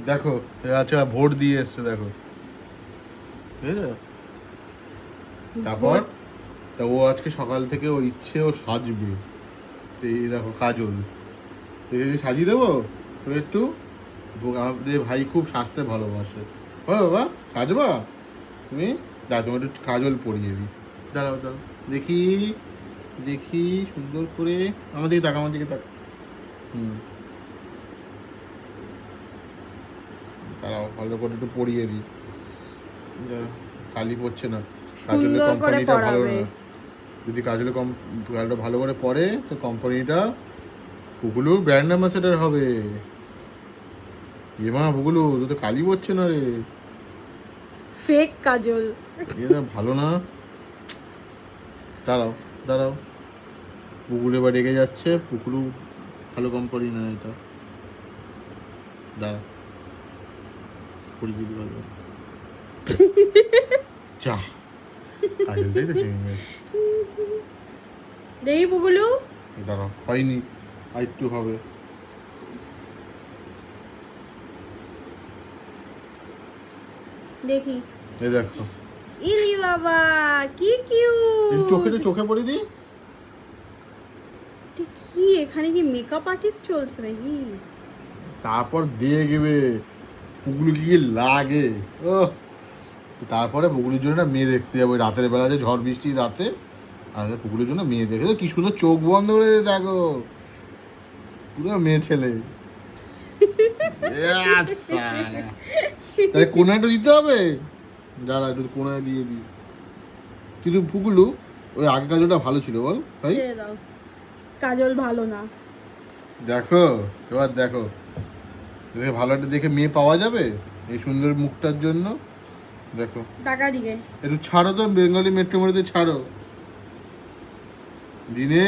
দেখো আচ্ছা ভোট দিয়ে এসছে দেখো, তারপর তা ও আজকে সকাল থেকে ও ইচ্ছে ও সাজবে। তো এই দেখো কাজল, সাজিয়ে দেবো তো একটু। আমাদের ভাই খুব সাজতে ভালোবাসে। বাবা সাজবা তুমি? তোমার একটু কাজল পরিয়ে দিই। দাঁড়াও দাঁড়াও দেখি দেখি সুন্দর করে আমার দিকে তাকা, আমার দিকে তাকা। দাঁড়াও ভালো করে একটু পরিয়ে দিই। কালি পড়ছে না, কাজলের কোম্পানিটা ভালো না। যদি কাজলের কাজলটা ভালো করে পরে তো কোম্পানিটা পুকুলুর ব্র্যান্ড অ্যাম্বাসেডার হবে। এমা পুকুলু তো তো কালি পড়ছে না রে, ফেক কাজল। এটা ভালো না। দাঁড়াও দাঁড়াও, পুকুলু এবার রেগে যাচ্ছে। পুকুলু ভালো কোম্পানি না এটা। দাঁড়া পরিয়ে দিই ভালো যা, কাজলটাই তো ভেঙে গেছে। দেখি পুকুলু, দাঁড়াও হয়নি, আর একটু হবে। দেখি এই দেখো, ইলি বাবা কি কিউট। চোখে পরে দিই। কি এখানে কি মেকআপ আর্টিস্ট চলছে নাকি? তারপর দিয়ে গেবে পুকুলু কি লাগে। ও তারপরে পুকুলির জন্য মেয়ে দেখতে যাবো রাতের বেলা, যে ঝড় বৃষ্টির রাতে। আর পুকুলির জন্য মেয়ে দেখে কি সুন্দর চোখ বন্ধ করে দেখো, পুরো মেয়ে ছেলে। তাহলে কোনাটা দিতে হবে, যারা একটু কোনায় দিয়ে দিই। কিন্তু পুকুলু ওই আগে কাজলটা ভালো ছিল বল ভাই। কাজল ভালো না। দেখো এবার দেখো, ভালো একটা দেখে মেয়ে পাওয়া যাবে এই সুন্দর মুখটার জন্য। দেখো টাকা দিকে একটু ছাড়ো তো, বেঙ্গলি মেট্রোমোরিতে ছাড়ো দিনে।